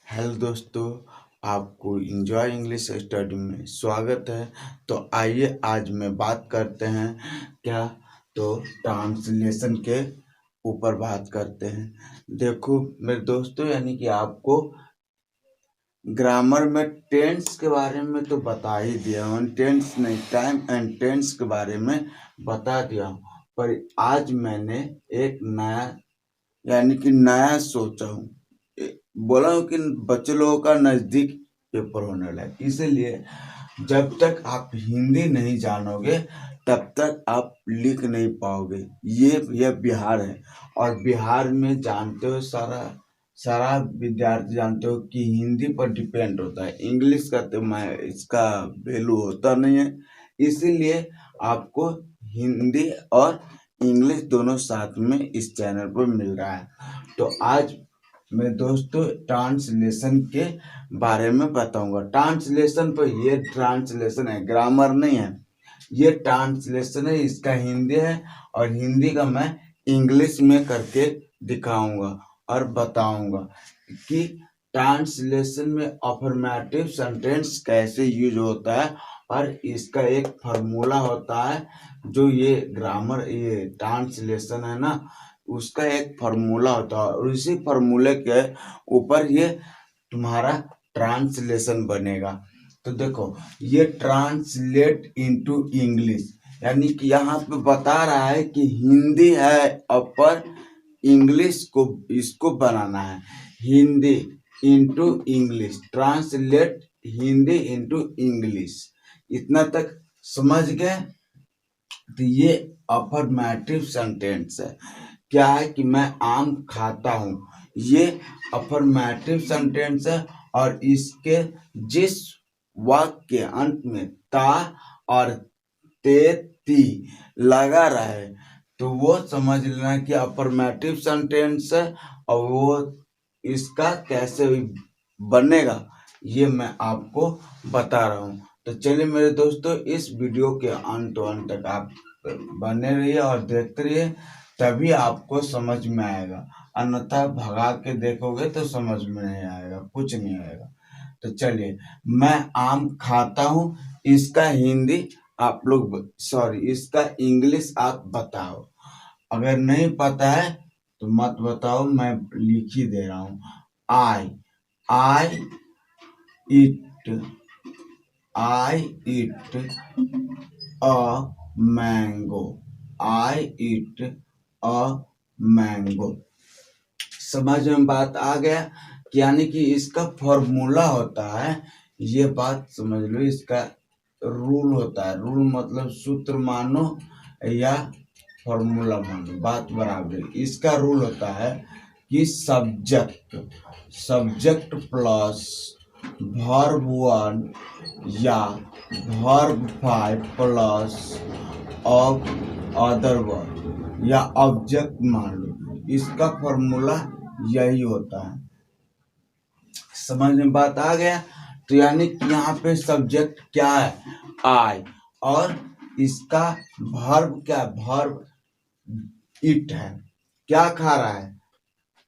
Hello दोस्तों, आपको enjoy English study में स्वागत है। तो आइए आज मैं बात करते हैं क्या तो ट्रांसलेशन के ऊपर बात करते हैं। देखो मेरे दोस्तों, यानी कि आपको ग्रामर में टेंस के बारे में तो बता ही दिया हूँ, टेंस नहीं टाइम एंड टेंस के बारे में बता दिया हूँ। पर आज मैंने एक नया यानी कि नया सोचा हूँ, बोला हूँ कि बच्चे लोगों का नजदीक पेपर होने वाला है, इसीलिए जब तक आप हिंदी नहीं जानोगे तब तक आप लिख नहीं पाओगे। ये बिहार है और बिहार में जानते हो सारा सारा विद्यार्थी जानते हो कि हिंदी पर डिपेंड होता है, इंग्लिश का तो मैं इसका वैल्यू होता नहीं है। इसीलिए आपको हिंदी और इंग्लिश दोनों साथ में इस चैनल पर मिल रहा है। तो आज मैं दोस्तों ट्रांसलेशन के बारे में बताऊंगा। ट्रांसलेशन पर ये ट्रांसलेशन है, ग्रामर नहीं है, ये ट्रांसलेशन है। इसका हिंदी है और हिंदी का मैं इंग्लिश में करके दिखाऊंगा और बताऊंगा कि ट्रांसलेशन में अफर्मेटिव सेंटेंस कैसे यूज होता है और इसका एक फार्मूला होता है। जो ये ग्रामर ये ट्रांसलेशन है ना, उसका एक फार्मूला होता है और उसी फार्मूले के ऊपर ये तुम्हारा ट्रांसलेशन बनेगा। तो देखो, ये ट्रांसलेट इनटू इंग्लिश, यानी कि यहाँ पे बता रहा है कि हिंदी है अपर इंग्लिश को इसको बनाना है, Hindi into English, translate Hindi into English. इतना तक समझ गए? तो ये अफर्मेटिव सेंटेंस है। क्या है कि मैं आम खाता हूँ, ये अफर्मेटिव सेंटेंस है और इसके जिस वाक्य के अंत में ता और ते ती लगा रहे तो वो समझ लेना कि अफर्मेटिव सेंटेंस है और वो इसका कैसे बनेगा ये मैं आपको बता रहा हूँ। तो चलिए मेरे दोस्तों, इस वीडियो के अंत तक आप बने रहिए और देखते रहिए, तभी आपको समझ में आएगा। अन्यथा भगा के देखोगे तो समझ में नहीं आएगा, कुछ नहीं आएगा। तो चलिए, मैं आम खाता हूँ, इसका हिंदी आप लोग इसका इंग्लिश आप बताओ। अगर नहीं पता है तो मत बताओ, मैं लिख ही दे रहा हूँ। I eat a mango, I eat a mango. समझ में बात आ गया? यानी कि इसका फॉर्मूला होता है, ये बात समझ लो, इसका रूल होता है। रूल मतलब सूत्र मानो या फॉर्मूला मानो, बात बराबर। इसका रूल होता है कि सब्जेक्ट प्लस वर्ब 1 या verb 5 plus of other verb या ऑब्जेक्ट मान लो, इसका फॉर्मूला यही होता है। समझ में बात आ गया? तो यानी कि यहाँ पे सब्जेक्ट क्या है? आई, और इसका वर्ब क्या? वर्ब इट है। क्या खा रहा है?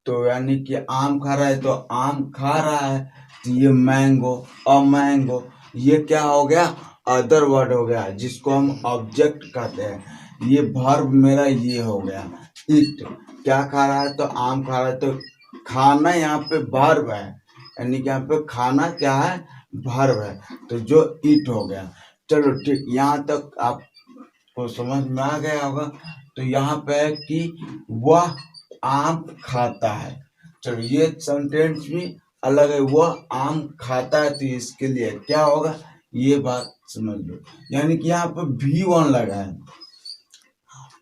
तो यानी कि आम खा रहा है, तो आम खा रहा है, तो ये मैंगो, अ मैंगो, ये क्या हो गया? अदर वर्ड हो गया, जिसको हम ऑब्जेक्ट कहते हैं। ये वर्ब मेरा ये हो गया इट। क्या खा रहा है? तो आम खा रहा है, तो खाना यहाँ पे वर्ब है, यानी कि यहाँ पे खाना क्या है? वर्ब है, तो जो इट हो गया। चलो ठीक, यहाँ तक आपको समझ में आ गया होगा। तो यहाँ पे है कि वह आम खाता है। चलो, ये सेंटेंस भी अलग है, वह आम खाता है, तो इसके लिए क्या होगा ये बात समझ लो। यानी कि यहाँ पे V1 लगा है।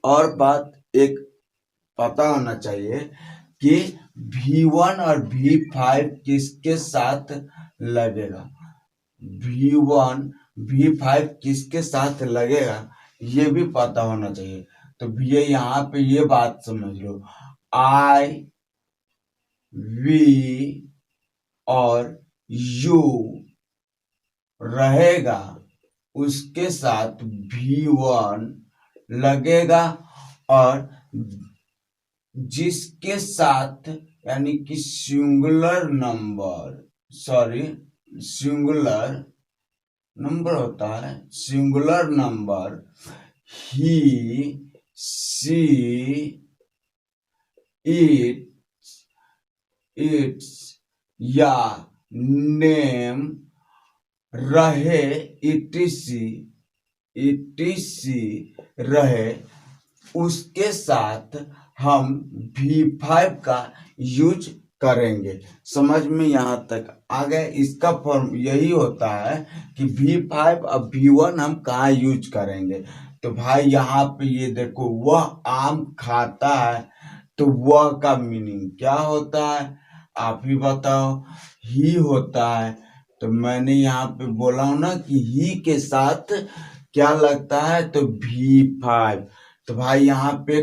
और बात एक पता होना चाहिए कि V1 और V5 किसके साथ लगेगा, V1 V5 किसके साथ लगेगा ये भी पता होना चाहिए। तो भैया यहाँ पे ये बात समझ लो, आई वी और यू रहेगा, उसके साथ V1 लगेगा, और जिसके साथ यानी कि singular number sorry singular number होता है, singular number, he see it it's या नेम रहे इटीसी रहे, उसके साथ हम V5 का यूज करेंगे। समझ में यहाँ तक आ गया? इसका फॉर्म यही होता है कि V5 और V1 हम कहाँ यूज करेंगे। तो भाई यहाँ पे ये देखो, वह आम खाता है, तो वह का मीनिंग क्या होता है आप ही बताओ। ही होता है, तो मैंने यहाँ पे बोला हूं ना कि ही के साथ क्या लगता है, तो V5। तो भाई यहाँ पे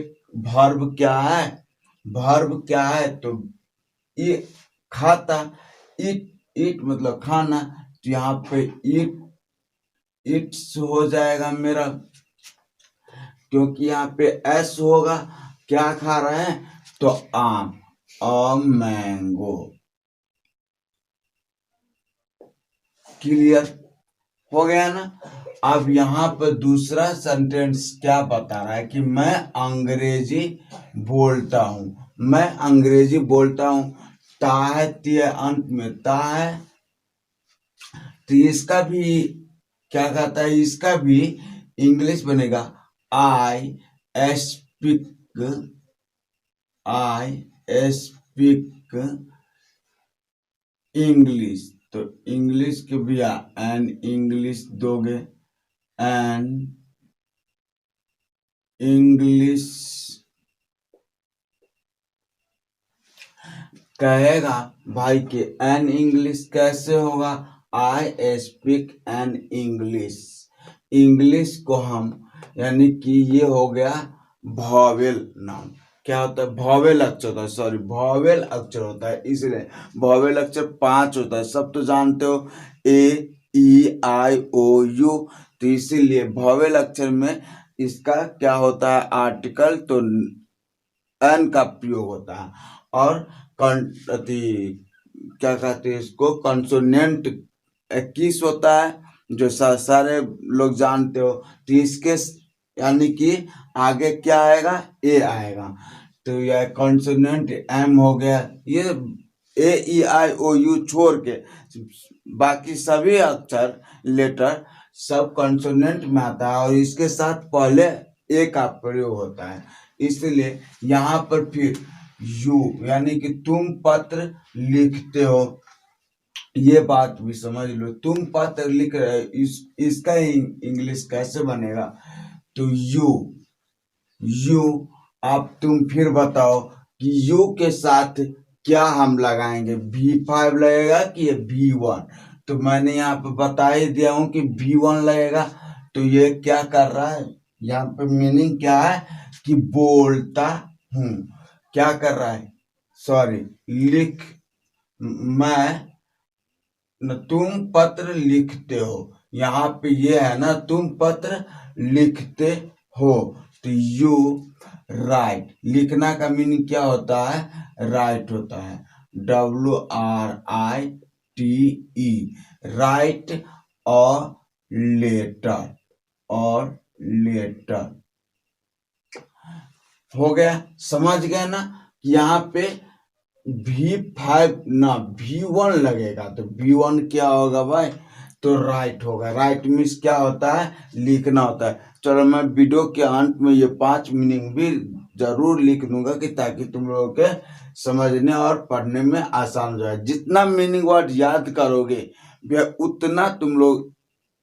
वर्ब क्या है, वर्ब क्या है, तो ये खाता, इट मतलब खाना, तो यहाँ पे इट्स हो जाएगा मेरा, क्योंकि यहाँ पे एस होगा। क्या खा रहे हैं, तो आम, अ मैंगो। क्लियर हो गया ना? अब यहाँ पर दूसरा सेंटेंस क्या बता रहा है कि मैं अंग्रेजी बोलता हूँ, मैं अंग्रेजी बोलता हूँ। ता है, ती अंत में ता है, तो इसका भी क्या कहता है, इसका भी इंग्लिश बनेगा आई स्पीक इंग्लिश। तो इंग्लिश के भैया एन इंग्लिश दोगे, एन इंग्लिश कहेगा भाई कि एन इंग्लिश कैसे होगा, I speak an English. English को हम, यानी कि ये हो गया वॉवेल नाउन। क्या होता है, वॉवेल अक्षर होता है, सॉरी वॉवेल अक्षर होता है, इसलिए वॉवेल अक्षर 5 होता है, सब तो जानते हो, ए ई आई ओ यू। तो इसीलिए वॉवेल अक्षर में इसका क्या होता है, आर्टिकल, तो एन का प्रयोग होता है। और क्या कहते हैं इसको, कंसोनेंट 21 होता है, जो सारे लोग जानते हो। तो इसके यानी कि आगे क्या आएगा, ए आएगा, तो यह कंसोनेंट एम हो गया। ये ए ई आई ओ यू छोड़ के बाकी सभी अक्षर लेटर सब कंसोनेंट में आता है, और इसके साथ पहले ए का प्रयोग होता है। इसलिए यहाँ पर फिर यू, यानी कि तुम पत्र लिखते हो, ये बात भी समझ लो। तुम पत्र लिख रहे हो, इसका इंग्लिश कैसे बनेगा, तो यू। अब तुम फिर बताओ कि यू के साथ क्या हम लगाएंगे, V5 लगेगा कि ये V1। तो मैंने यहाँ पे बता ही दिया हूं कि V1 लगेगा। तो ये क्या कर रहा है, यहाँ पे मीनिंग क्या है कि बोलता हूं। क्या कर रहा है, सॉरी लिख, मैं न, तुम पत्र लिखते हो, यहाँ पे ये है ना, तुम पत्र लिखते हो, तो यू राइट। लिखना का मीनिंग क्या होता है, राइट होता है, WRITE, राइट और लेटर, और लेटर हो गया। समझ गए ना? यहाँ पे V5 ना V1 लगेगा, तो V1 क्या होगा भाई, तो राइट होगा। राइट मीन्स क्या होता है, लिखना होता है। चलो मैं वीडियो के अंत में ये 5 मीनिंग भी जरूर लिख दूंगा, कि ताकि तुम लोगों के समझने और पढ़ने में आसान हो जाए। जितना मीनिंग वर्ड याद करोगे उतना तुम लोग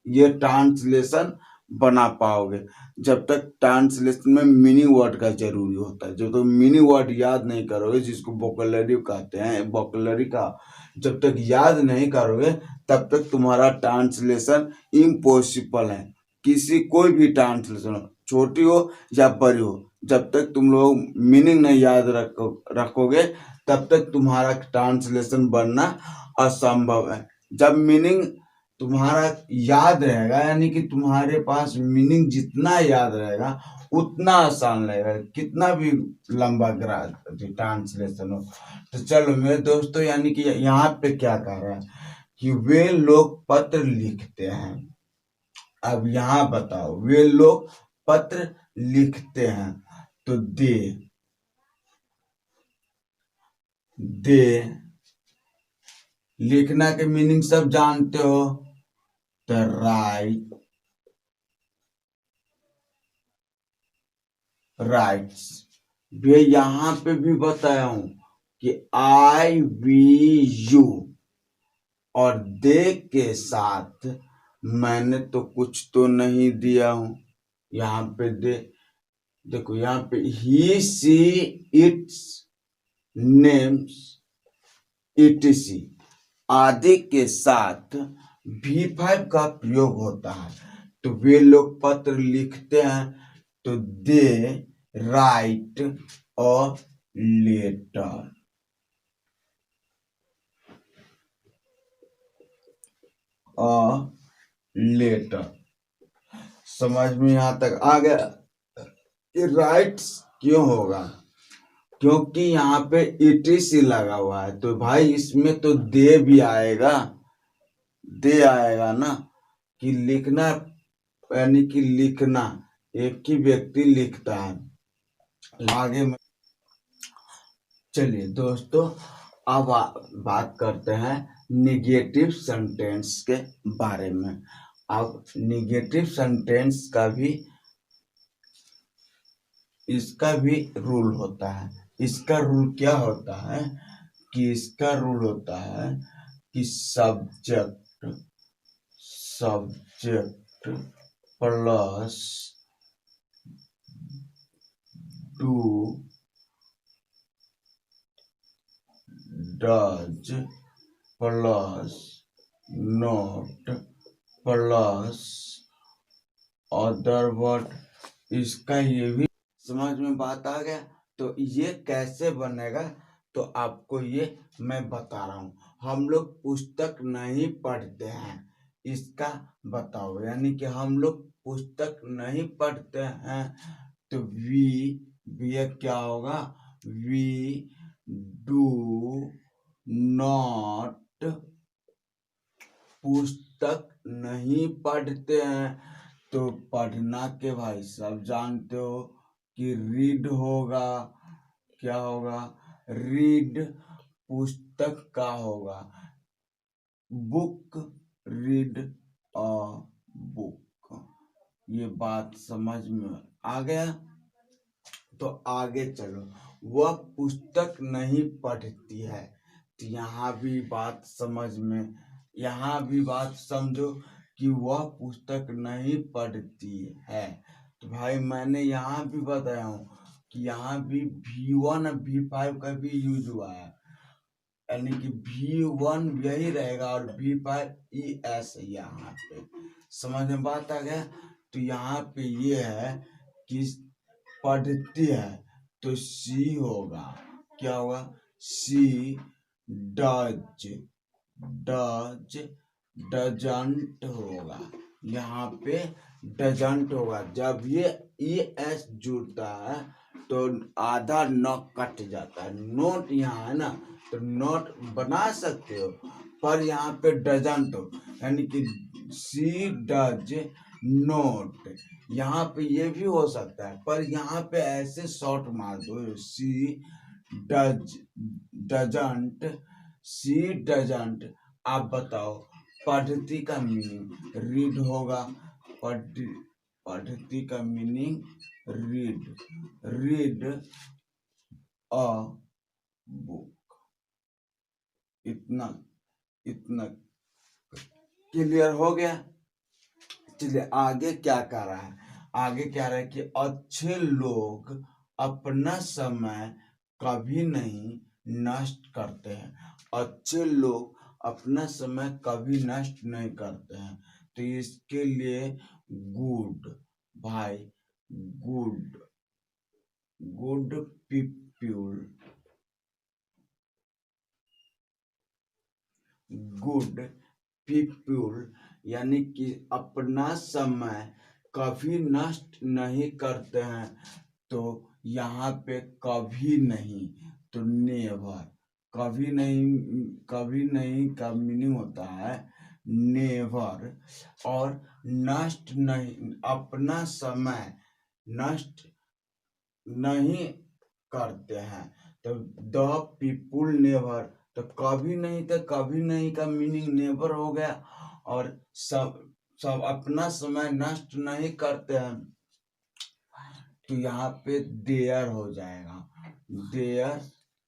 ये ट्रांसलेशन बना पाओगे। जब तक ट्रांसलेशन में मीनिंग वर्ड का जरूरी होता है, जब तक मीनिंग वर्ड याद नहीं करोगे, जिसको वोकैबुलरी कहते हैं, वोकैबुलरी का जब तक याद नहीं करोगे, तब तक तुम्हारा ट्रांसलेशन इम्पॉसिबल है। किसी कोई भी ट्रांसलेशन हो, छोटी हो या बड़ी हो, जब तक तुम लोग मीनिंग नहीं याद रखोगे, तब तक तुम्हारा ट्रांसलेशन बनना असंभव है। जब मीनिंग तुम्हारा याद रहेगा, यानी कि तुम्हारे पास मीनिंग जितना याद रहेगा उतना आसान रहेगा, कितना भी लंबा ट्रांसलेशन हो। तो चलो मेरे दोस्तों, यानी कि यहाँ पे क्या कह रहा है कि वे लोग पत्र लिखते हैं। अब यहाँ बताओ, वे लोग पत्र लिखते हैं, तो दे लिखना के मीनिंग सब जानते हो, तो राइट्स। वे यहाँ पे भी बताया हूं कि आई वी यू, और दे के साथ मैंने तो कुछ तो नहीं दिया हूं। यहाँ पे देखो, यहाँ पे ही सी इट्स नेम्स etc आदि के साथ V5 का प्रयोग होता है। तो वे लोग पत्र लिखते हैं, तो दे राइट अ लेटर। लेटर समझ में यहां तक आ गया कि राइट्स क्यों होगा, क्योंकि यहाँ पे etc लगा हुआ है, तो भाई इसमें तो दे भी आएगा, दे आएगा ना, कि लिखना, यानी कि लिखना, एक ही व्यक्ति लिखता है। आगे में चलिए दोस्तों, अब बात करते हैं निगेटिव सेंटेंस के बारे में। अब निगेटिव सेंटेंस का भी, इसका भी रूल होता है। इसका रूल क्या होता है कि इसका रूल होता है कि subject plus do does plus note plus other word, इसका ये भी समझ में बात आ गया। तो ये कैसे बनेगा, तो आपको ये मैं बता रहा हूँ। हम लोग पुस्तक नहीं पढ़ते हैं, इसका बताओ, यानी कि हम लोग पुस्तक नहीं पढ़ते हैं, तो वी क्या होगा, वी डू नॉट, पुस्तक नहीं पढ़ते हैं, तो पढ़ना के भाई सब जानते हो कि रीड होगा। क्या होगा, रीड पुस्तक का होगा, बुक, रीड अ बुक। ये बात समझ में आ गया। तो आगे चलो, वह पुस्तक नहीं पढ़ती है, तो यहाँ भी बात समझ में, यहाँ भी बात समझो कि वह पुस्तक नहीं पढ़ती है। तो भाई मैंने यहाँ भी बताया हूँ कि यहाँ भी V1 V5 का भी यूज हुआ है, यानी कि V1 यही रहेगा और V5 ES यहाँ पे। समझ में बात आ गया। तो यहाँ पे ये है कि पढ़ती है, तो सी होगा, क्या होगा, सी डज, डजंट होगा, यहाँ पे डजंट होगा। जब ये ES जुड़ता है तो आधा न कट जाता है। नोट यहाँ है ना, तो नोट बना सकते हो, पर यहाँ पे डजंट हो, यानी कि सी डज नोट। यहाँ पे ये भी हो सकता है, पर यहाँ पे ऐसे शॉर्ट मार दो, सी डजंट, सी डजंट। आप बताओ, पढ़ती का मीनिंग रीड होगा, पढ़ती का meaning read, read a book. इतना इतना क्लियर हो गया। चलिए आगे क्या कर रहा है, आगे क्या रहा है कि अच्छे लोग अपना समय कभी नहीं नष्ट करते हैं। अच्छे लोग अपना समय कभी नष्ट नहीं करते हैं, तो इसके लिए गुड, भाई good, good people, good people यानी कि अपना समय कभी नष्ट नहीं करते हैं। तो यहाँ पे कभी नहीं, तो नेवर, कभी नहीं का मीनिंग होता है नेवर। और नष्ट नहीं, अपना समय नष्ट नहीं करते हैं। तो द पीपुल नेवर, तो कभी नहीं, तो कभी नहीं का मीनिंग नेवर हो गया। और सब अपना समय नष्ट नहीं करते हैं, तो यहाँ पे देयर हो जाएगा, देयर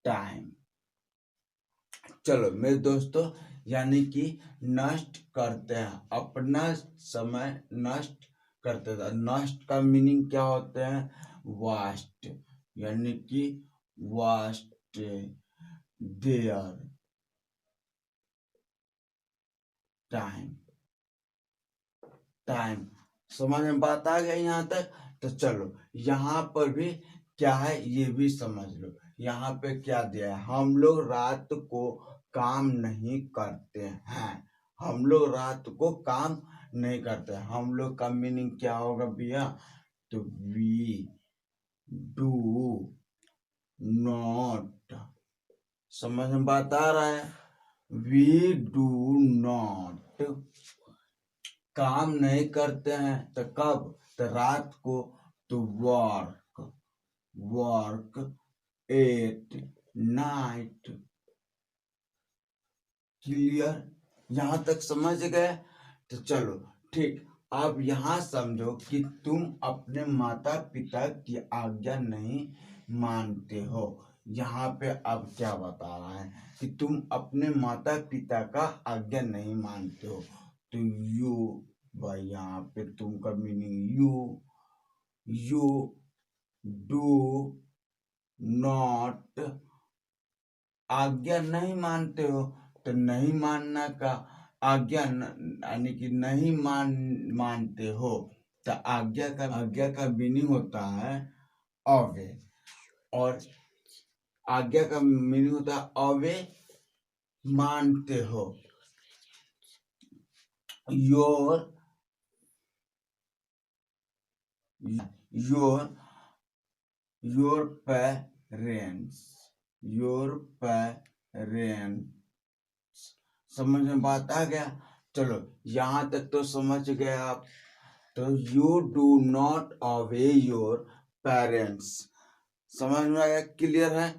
टाइम। चलो मेरे दोस्तों, यानी कि नष्ट करते हैं, अपना समय नष्ट करते हैं। नष्ट का मीनिंग क्या होते हैं? वास्ट, यानी कि वास्ट देयर टाइम। टाइम समझ में बात आ गया यहाँ तक? तो चलो यहाँ पर भी क्या है ये भी समझ लो। यहाँ पे क्या दिया है? हम लोग रात को काम नहीं करते हैं। हम लोग रात को काम नहीं करते। हम लोग का मीनिंग क्या होगा भैया? तो वी डू नॉट। समझ में बात आ रहा है? वी डू नॉट काम नहीं करते हैं। तो कब? तो रात को। तो वर्क एट नाइट। क्लियर? यहां तक समझ गए? तो चलो ठीक। अब यहाँ समझो कि तुम अपने माता पिता की आज्ञा नहीं मानते हो। यहाँ पे अब क्या बता रहा है कि तुम अपने माता पिता का आज्ञा नहीं मानते हो। तो यू, भाई यहाँ पे तुम का मीनिंग यू डू नॉट, आज्ञा नहीं मानते हो। तो नहीं मानना का आज्ञा यानी कि नहीं मानते हो। तो आज्ञा का मीनिंग होता है अवे। और आज्ञा का मीनिंग होता है अवे मानते हो। Your parents, your parents. समझ में बात आ गया? चलो यहाँ तक तो समझ गए आप। तो you do not away your parents, समझ में आया? क्लियर है?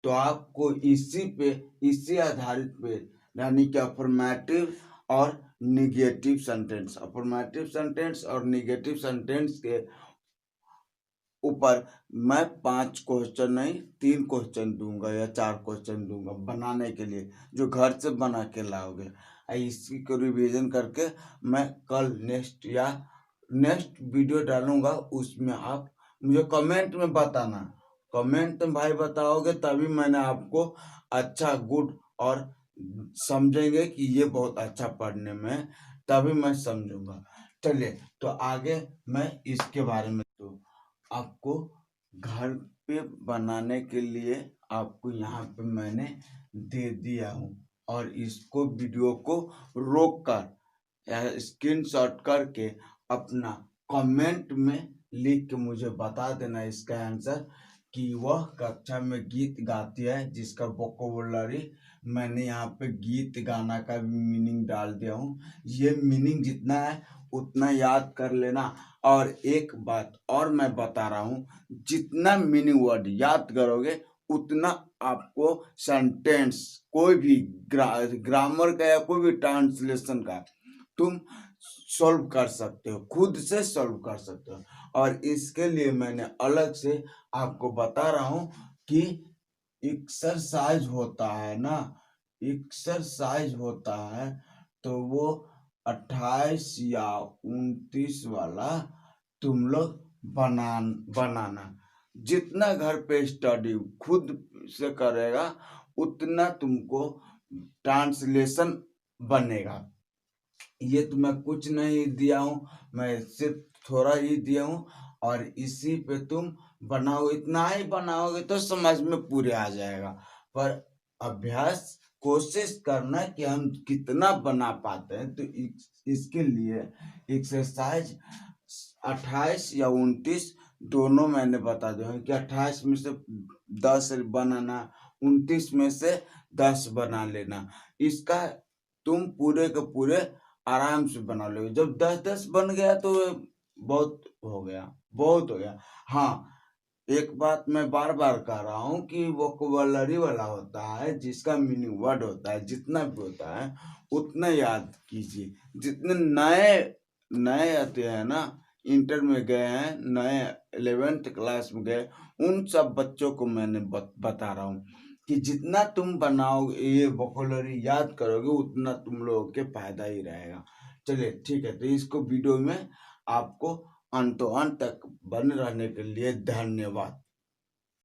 तो आपको इसी आधारित पे यानी कि अफर्मेटिव और निगेटिव सेंटेंस, अफर्मेटिव सेंटेंस और निगेटिव सेंटेंस के ऊपर मैं 5 क्वेश्चन नहीं 3 क्वेश्चन दूंगा या 4 क्वेश्चन दूंगा बनाने के लिए, जो घर से बना के लाओगे। इसी को रिवीजन करके मैं कल नेक्स्ट वीडियो डालूंगा। उसमें आप मुझे कमेंट में बताना। कमेंट में भाई बताओगे तभी मैंने आपको अच्छा गुड और समझेंगे कि ये बहुत अच्छा पढ़ने में, तभी मैं समझूंगा। चलिए तो आगे मैं इसके बारे में तो आपको घर पे बनाने के लिए आपको यहाँ पे मैंने दे दिया हूँ। और इसको वीडियो को रोक कर स्क्रीनशॉट करके अपना कमेंट में लिख के मुझे बता देना इसका आंसर कि वह कक्षा में गीत गाती है, जिसका वोकैबुलरी मैंने यहाँ पे गीत गाना का भी मीनिंग डाल दिया हूँ। ये मीनिंग जितना है उतना याद कर लेना। और एक बात और मैं बता रहा हूँ, जितना मीनिंग वर्ड याद करोगे उतना आपको सेंटेंस कोई भी ग्रामर का या कोई भी ट्रांसलेशन का तुम सॉल्व कर सकते हो, खुद से सॉल्व कर सकते हो। और इसके लिए मैंने अलग से आपको बता रहा हूँ कि एक्सरसाइज होता है ना, एक्सरसाइज होता है, तो वो 28 या 29 वाला तुम लोग बनाना। जितना घर पे स्टडी खुद से करेगा उतना तुमको ट्रांसलेशन बनेगा। ये तो मैं कुछ नहीं दिया हूँ, मैं सिर्फ थोड़ा ही दिया हूँ। और इसी पे तुम बनाओ, इतना ही बनाओगे तो समझ में पूरे आ जाएगा। पर अभ्यास कोशिश करना कि हम कितना बना पाते हैं। तो इसके लिए एक्सरसाइज 28 या 29 दोनों मैंने बता दिया कि 28 में से 10 बनाना, 29 में से 10 बना लेना। इसका तुम पूरे के पूरे आराम से बना लोगे। जब 10-10 बन गया तो बहुत हो गया, बहुत हो गया। हाँ, एक बात मैं बार बार कह रहा हूँ कि वोकैबुलरी वाला होता है, जिसका मीनिंग वर्ड होता है, जितना भी होता है उतना याद कीजिए। जितने नए नए आते हैं ना, इंटर में गए हैं, नए 11th क्लास में गए, उन सब बच्चों को मैंने बता रहा हूँ कि जितना तुम बनाओगे, ये वोकैबुलरी याद करोगे, उतना तुम लोगों के फायदा ही रहेगा। चलिए ठीक है, तो इसको वीडियो में आपको अंत तक बने रहने के लिए धन्यवाद।